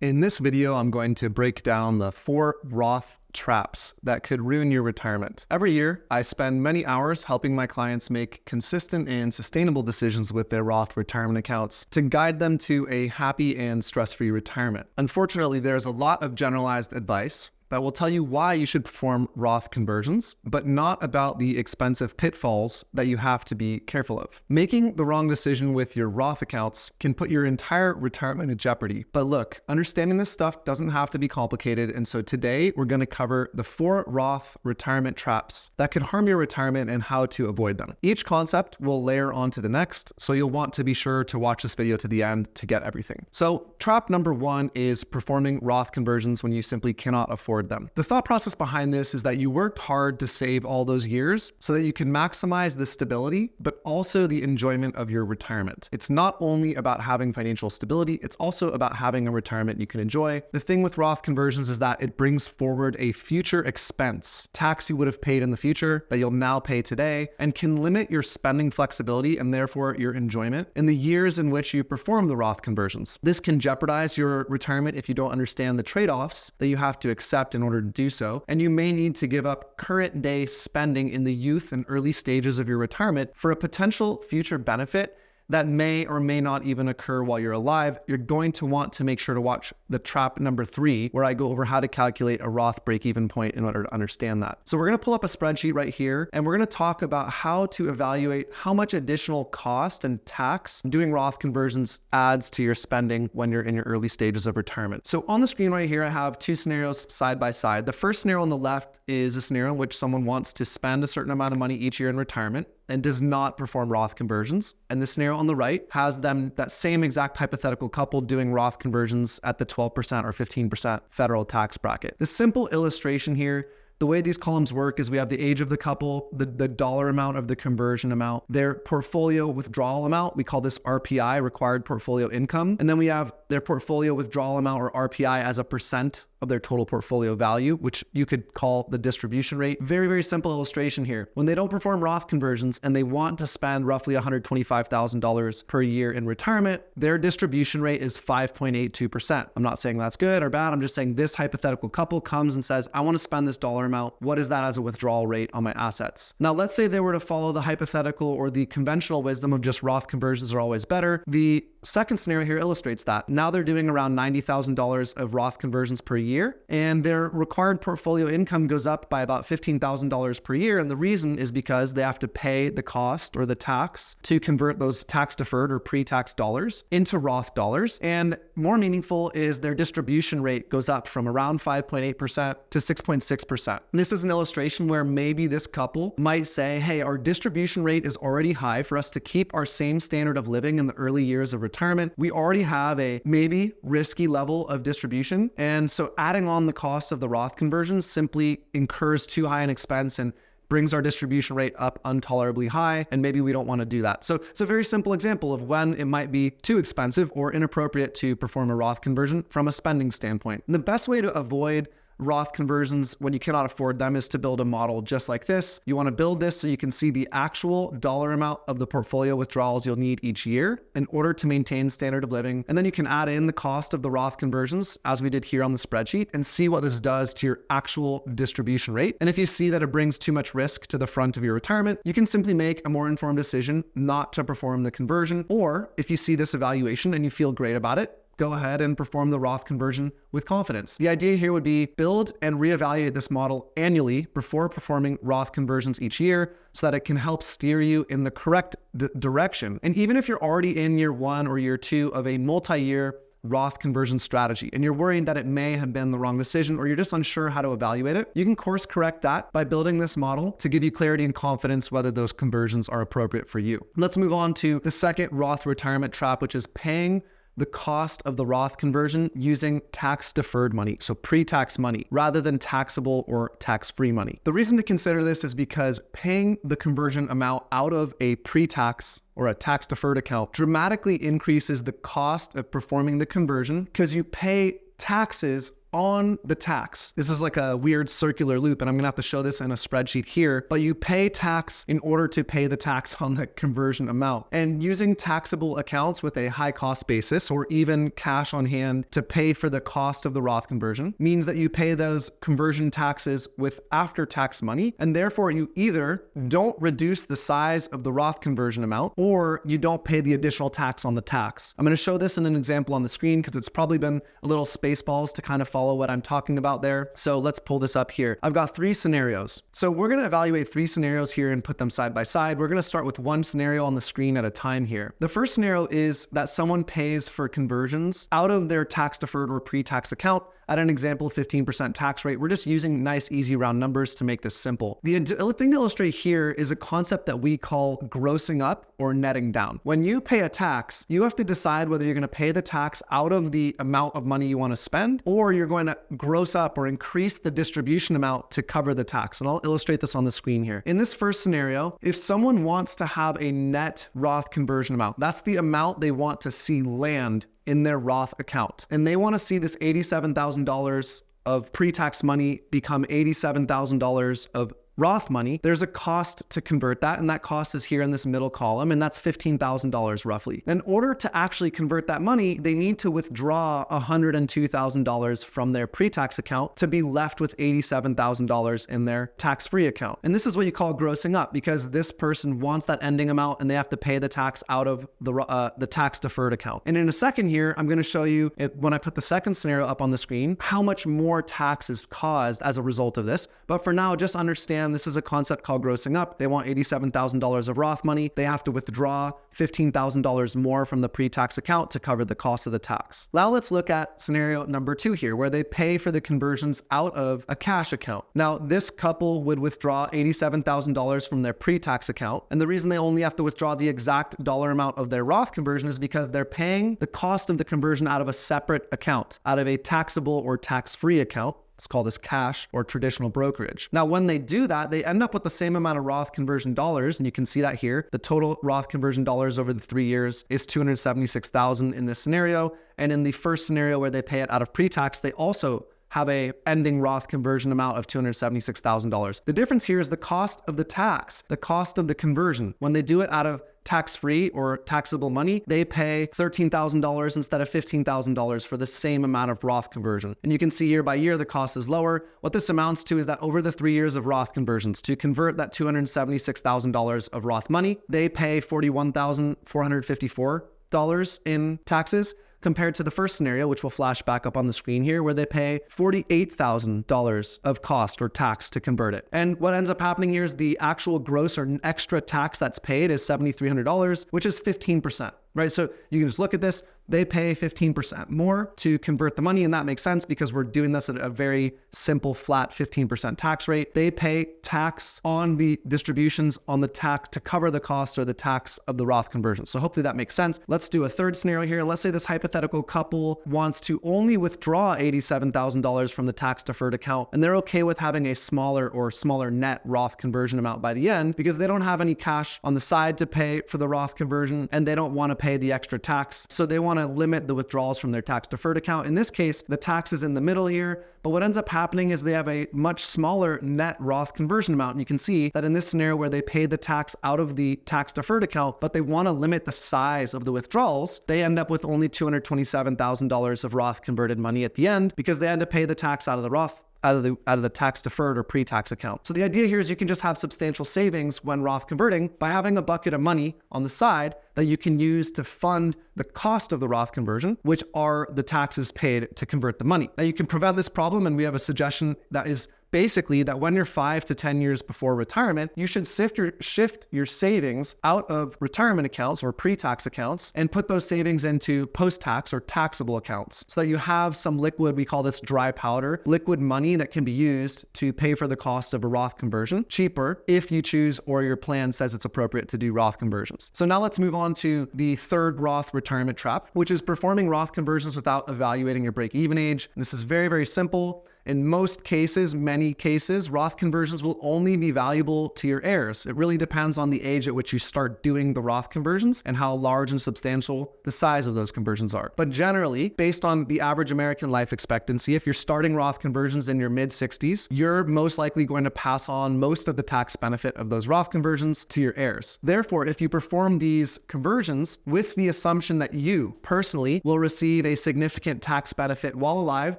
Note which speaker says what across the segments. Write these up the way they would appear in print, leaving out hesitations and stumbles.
Speaker 1: In this video, I'm going to break down the 4 Roth traps that could ruin your retirement. Every year, I spend many hours helping my clients make consistent and sustainable decisions with their Roth retirement accounts to guide them to a happy and stress-free retirement. Unfortunately, there's a lot of generalized advice that will tell you why you should perform Roth conversions, but not about the expensive pitfalls that you have to be careful of. Making the wrong decision with your Roth accounts can put your entire retirement in jeopardy. But look, understanding this stuff doesn't have to be complicated, and so today we're going to cover the 4 Roth retirement traps that could harm your retirement and how to avoid them. Each concept will layer onto the next, so you'll want to be sure to watch this video to the end to get everything. So trap number 1 is performing Roth conversions when you simply cannot afford them. The thought process behind this is that you worked hard to save all those years so that you can maximize the stability, but also the enjoyment of your retirement. It's not only about having financial stability, it's also about having a retirement you can enjoy. The thing with Roth conversions is that it brings forward a future expense, tax you would have paid in the future that you'll now pay today, and can limit your spending flexibility and therefore your enjoyment in the years in which you perform the Roth conversions. This can jeopardize your retirement if you don't understand the trade-offs that you have to accept in order to do so, and you may need to give up current day spending in the youth and early stages of your retirement for a potential future benefit that may or may not even occur while you're alive. You're going to want to make sure to watch the trap number 3, where I go over how to calculate a Roth break-even point in order to understand that. So we're going to pull up a spreadsheet right here, and we're going to talk about how to evaluate how much additional cost and tax doing Roth conversions adds to your spending when you're in your early stages of retirement. So on the screen right here, I have 2 scenarios side by side. The first scenario on the left is a scenario in which someone wants to spend a certain amount of money each year in retirement and does not perform Roth conversions. And the scenario on the right has them, that same exact hypothetical couple, doing Roth conversions at the 12% or 15% federal tax bracket. The simple illustration here, the way these columns work is we have the age of the couple, the dollar amount of the conversion amount, their portfolio withdrawal amount. We call this RPI, required portfolio income. And then we have their portfolio withdrawal amount, or RPI, as a percent of their total portfolio value, which you could call the distribution rate. Very, very simple illustration here. When they don't perform Roth conversions and they want to spend roughly $125,000 per year in retirement, their distribution rate is 5.82%. I'm not saying that's good or bad. I'm just saying this hypothetical couple comes and says, I want to spend this dollar amount. What is that as a withdrawal rate on my assets? Now, let's say they were to follow the hypothetical or the conventional wisdom of just Roth conversions are always better. The second scenario here illustrates that. Now they're doing around $90,000 of Roth conversions per year, and their required portfolio income goes up by about $15,000 per year. And the reason is because they have to pay the cost or the tax to convert those tax deferred or pre-tax dollars into Roth dollars. And more meaningful is their distribution rate goes up from around 5.8% to 6.6%. This is an illustration where maybe this couple might say, hey, our distribution rate is already high for us to keep our same standard of living in the early years of retirement. We already have a maybe risky level of distribution. And so adding on the cost of the Roth conversion simply incurs too high an expense and brings our distribution rate up intolerably high, and maybe we don't want to do that. So it's a very simple example of when it might be too expensive or inappropriate to perform a Roth conversion from a spending standpoint. And the best way to avoid Roth conversions when you cannot afford them is to build a model just like this. You want to build this so you can see the actual dollar amount of the portfolio withdrawals you'll need each year in order to maintain standard of living. And then you can add in the cost of the Roth conversions as we did here on the spreadsheet and see what this does to your actual distribution rate. And if you see that it brings too much risk to the front of your retirement, you can simply make a more informed decision not to perform the conversion. Or if you see this evaluation and you feel great about it, go ahead and perform the Roth conversion with confidence. The idea here would be build and reevaluate this model annually before performing Roth conversions each year so that it can help steer you in the correct direction. And even if you're already in year 1 or year 2 of a multi-year Roth conversion strategy and you're worried that it may have been the wrong decision or you're just unsure how to evaluate it, you can course correct that by building this model to give you clarity and confidence whether those conversions are appropriate for you. Let's move on to the second Roth retirement trap, which is paying the cost of the Roth conversion using tax deferred money, so pre-tax money, rather than taxable or tax-free money. The reason to consider this is because paying the conversion amount out of a pre-tax or a tax deferred account dramatically increases the cost of performing the conversion because you pay taxes on the tax. This is like a weird circular loop, and I'm gonna have to show this in a spreadsheet here, but you pay tax in order to pay the tax on the conversion amount. And using taxable accounts with a high cost basis or even cash on hand to pay for the cost of the Roth conversion means that you pay those conversion taxes with after-tax money, and therefore you either don't reduce the size of the Roth conversion amount or you don't pay the additional tax on the tax. I'm gonna show this in an example on the screen because it's probably been a little spaceballs to kind of follow what I'm talking about there. So let's pull this up here. I've got 3 scenarios. So we're going to evaluate 3 scenarios here and put them side by side. We're going to start with one scenario on the screen at a time here. The first scenario is that someone pays for conversions out of their tax deferred or pre-tax account at an example 15% tax rate. We're just using nice, easy round numbers to make this simple. The thing to illustrate here is a concept that we call grossing up or netting down. When you pay a tax, you have to decide whether you're going to pay the tax out of the amount of money you want to spend, or you're going to gross up or increase the distribution amount to cover the tax. And I'll illustrate this on the screen here. In this first scenario, if someone wants to have a net Roth conversion amount, that's the amount they want to see land in their Roth account. And they want to see this $87,000 of pre-tax money become $87,000 of Roth money. There's a cost to convert that, and that cost is here in this middle column, and that's $15,000 roughly. In order to actually convert that money, they need to withdraw $102,000 from their pre-tax account to be left with $87,000 in their tax-free account. And this is what you call grossing up, because this person wants that ending amount and they have to pay the tax out of the tax-deferred account. And in a second here, I'm going to show you, when I put the second scenario up on the screen, how much more tax is caused as a result of this. But for now, just understand this is a concept called grossing up. They want $87,000 of Roth money. They have to withdraw $15,000 more from the pre-tax account to cover the cost of the tax. Now let's look at scenario number 2 here, where they pay for the conversions out of a cash account. Now this couple would withdraw $87,000 from their pre-tax account. And the reason they only have to withdraw the exact dollar amount of their Roth conversion is because they're paying the cost of the conversion out of a separate account, out of a taxable or tax-free account. Let's call this cash or traditional brokerage. Now, when they do that, they end up with the same amount of Roth conversion dollars. And you can see that here. The total Roth conversion dollars over the 3 years is $276,000 in this scenario. And in the first scenario where they pay it out of pre-tax, they also have a ending Roth conversion amount of $276,000. The difference here is the cost of the tax, the cost of the conversion. When they do it out of tax-free or taxable money, they pay $13,000 instead of $15,000 for the same amount of Roth conversion. And you can see year by year, the cost is lower. What this amounts to is that over the 3 years of Roth conversions, to convert that $276,000 of Roth money, they pay $41,454 in taxes, compared to the first scenario, which will flash back up on the screen here, where they pay $48,000 of cost or tax to convert it. And what ends up happening here is the actual gross or extra tax that's paid is $7,300, which is 15%. Right? So you can just look at this. They pay 15% more to convert the money. And that makes sense because we're doing this at a very simple, flat 15% tax rate. They pay tax on the distributions on the tax to cover the cost or the tax of the Roth conversion. So hopefully that makes sense. Let's do a third scenario here. Let's say this hypothetical couple wants to only withdraw $87,000 from the tax deferred account. And they're okay with having a smaller net Roth conversion amount by the end because they don't have any cash on the side to pay for the Roth conversion and they don't want to pay the extra tax. So they want to limit the withdrawals from their tax deferred account. In this case, the tax is in the middle here, but what ends up happening is they have a much smaller net Roth conversion amount. And you can see that in this scenario where they pay the tax out of the tax deferred account, but they want to limit the size of the withdrawals, they end up with only $227,000 of Roth converted money at the end because they had to pay the tax out of the Roth out of the tax deferred or pre-tax account. So the idea here is you can just have substantial savings when Roth converting by having a bucket of money on the side that you can use to fund the cost of the Roth conversion, which are the taxes paid to convert the money. Now you can prevent this problem, and we have a suggestion that is basically that when you're 5 to 10 years before retirement, you should shift your savings out of retirement accounts or pre-tax accounts and put those savings into post-tax or taxable accounts so that you have some liquid, we call this dry powder, liquid money that can be used to pay for the cost of a Roth conversion cheaper if you choose or your plan says it's appropriate to do Roth conversions. So now let's move on to the third Roth retirement trap, which is performing Roth conversions without evaluating your break-even age. And this is very, very simple. In most cases, many cases, Roth conversions will only be valuable to your heirs. It really depends on the age at which you start doing the Roth conversions and how large and substantial the size of those conversions are. But generally, based on the average American life expectancy, if you're starting Roth conversions in your mid-60s, you're most likely going to pass on most of the tax benefit of those Roth conversions to your heirs. Therefore, if you perform these conversions with the assumption that you personally will receive a significant tax benefit while alive,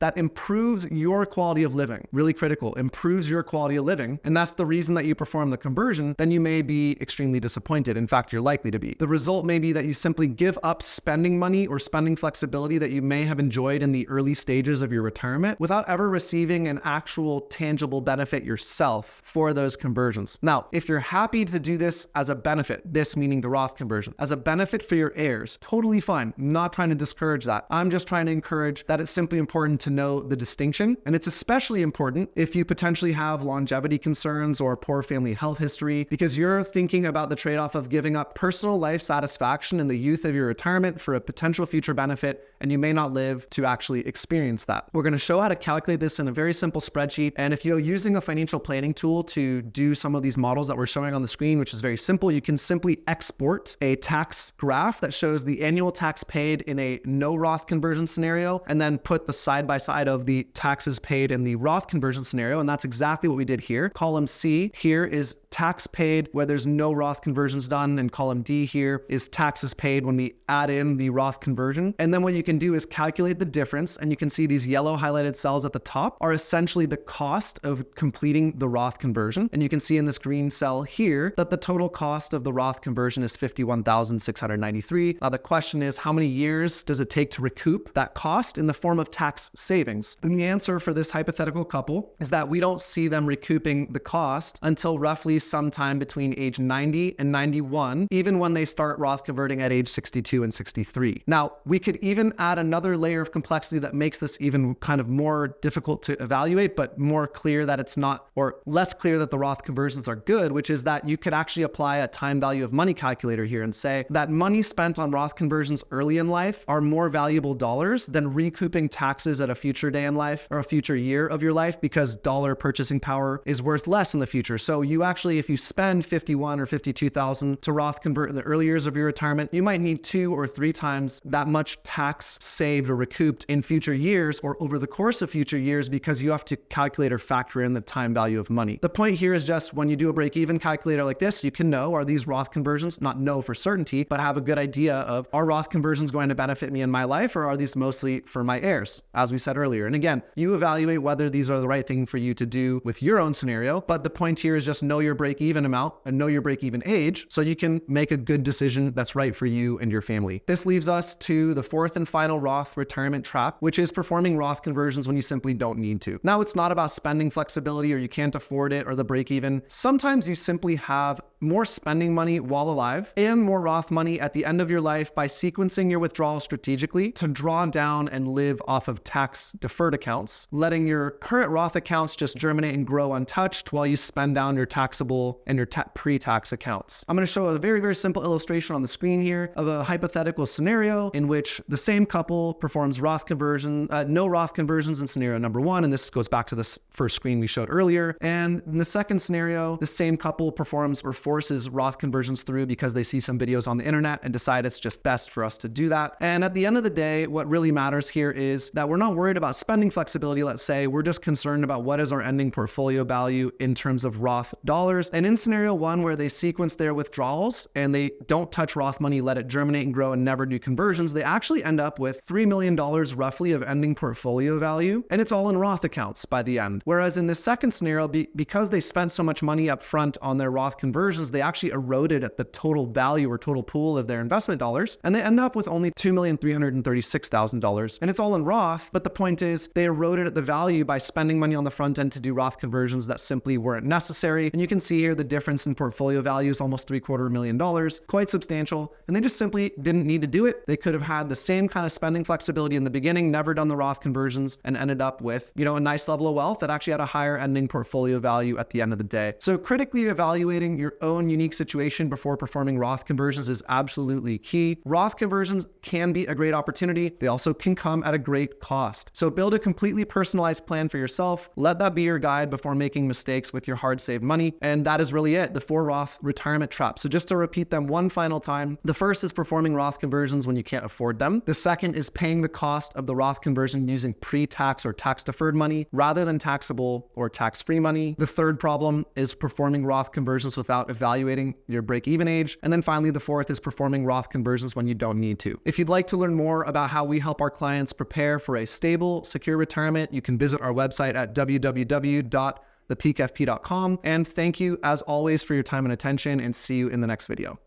Speaker 1: that improves your quality of living. Really critical, improves your quality of living. And that's the reason that you perform the conversion, then you may be extremely disappointed. In fact, you're likely to be. The result may be that you simply give up spending money or spending flexibility that you may have enjoyed in the early stages of your retirement without ever receiving an actual tangible benefit yourself for those conversions. Now, if you're happy to do this as a benefit, this meaning the Roth conversion, as a benefit for your heirs, totally fine. I'm not trying to discourage that. I'm just trying to encourage that it's simply important to know the distinction. And it's especially important if you potentially have longevity concerns or poor family health history, because you're thinking about the trade-off of giving up personal life satisfaction in the youth of your retirement for a potential future benefit, and you may not live to actually experience that. We're going to show how to calculate this in a very simple spreadsheet. And if you're using a financial planning tool to do some of these models that we're showing on the screen, which is very simple, you can simply export a tax graph that shows the annual tax paid in a no Roth conversion scenario, and then put the side by side of the taxes paid in the Roth conversion scenario. And that's exactly what we did here. Column C here is tax paid where there's no Roth conversions done, and column D here is taxes paid when we add in the Roth conversion. And then what you can do is calculate the difference, and you can see these yellow highlighted cells at the top are essentially the cost of completing the Roth conversion. And you can see in this green cell here that the total cost of the Roth conversion is $51,693. Now the question is, how many years does it take to recoup that cost in the form of tax savings? And the answer for this hypothetical couple is that we don't see them recouping the cost until roughly sometime between age 90 and 91, even when they start Roth converting at age 62 and 63. Now, we could even add another layer of complexity that makes this even kind of more difficult to evaluate, but more clear that it's not, or less clear that the Roth conversions are good, which is that you could actually apply a time value of money calculator here and say that money spent on Roth conversions early in life are more valuable dollars than recouping taxes at a future day in life or a future year of your life, because dollar purchasing power is worth less in the future. So you actually, if you spend 51 or 52,000 to Roth convert in the early years of your retirement, you might need 2 or 3 times that much tax saved or recouped in future years or over the course of future years, because you have to calculate or factor in the time value of money. The point here is just when you do a break-even calculator like this, you can know, are these Roth conversions, not know for certainty, but have a good idea of, are Roth conversions going to benefit me in my life, or are these mostly for my heirs, as we said earlier. And again, you evaluate whether these are the right thing for you to do with your own scenario, but the point here is just know your break-even amount and know your break-even age so you can make a good decision that's right for you and your family. This leaves us to the fourth and final Roth retirement trap, which is performing Roth conversions when you simply don't need to. Now, it's not about spending flexibility or you can't afford it or the break-even. Sometimes you simply have more spending money while alive and more Roth money at the end of your life by sequencing your withdrawals strategically to draw down and live off of tax deferred accounts, letting your current Roth accounts just germinate and grow untouched while you spend down your taxable and your pre-tax accounts. I'm going to show a very, very simple illustration on the screen here of a hypothetical scenario in which the same couple performs Roth conversion, no Roth conversions in scenario number 1, and this goes back to this first screen we showed earlier. And in the second scenario, the same couple performs or forces Roth conversions through because they see some videos on the internet and decide it's just best for us to do that. And at the end of the day, what really matters here is that we're not worried about spending flexibility, let's say. We're just concerned about what is our ending portfolio value in terms of Roth dollars. And in scenario 1, where they sequence their withdrawals and they don't touch Roth money, let it germinate and grow and never do conversions, they actually end up with $3 million roughly of ending portfolio value. And it's all in Roth accounts by the end. Whereas in the second scenario, because they spent so much money up front on their Roth conversions, they actually eroded at the total value or total pool of their investment dollars. And they end up with only $2,336,000. And it's all in Roth. But the point is they eroded at the value by spending money on the front end to do Roth conversions that simply weren't necessary. And you can see here the difference in portfolio value is almost $750,000, quite substantial. And they just simply didn't need to do it. They could have had the same kind of spending flexibility in the beginning, never done the Roth conversions, and ended up with, a nice level of wealth that actually had a higher ending portfolio value at the end of the day. So critically evaluating your own unique situation before performing Roth conversions is absolutely key. Roth conversions can be a great opportunity. They also can come at a great cost. So build a completely personal personalized plan for yourself. Let that be your guide before making mistakes with your hard-saved money. And that is really it, the 4 Roth retirement traps. So just to repeat them one final time, the first is performing Roth conversions when you can't afford them. The second is paying the cost of the Roth conversion using pre-tax or tax-deferred money rather than taxable or tax-free money. The third problem is performing Roth conversions without evaluating your break-even age. And then finally, the fourth is performing Roth conversions when you don't need to. If you'd like to learn more about how we help our clients prepare for a stable, secure retirement, you can visit our website at www.thepeakfp.com. And thank you, as always, for your time and attention, and see you in the next video.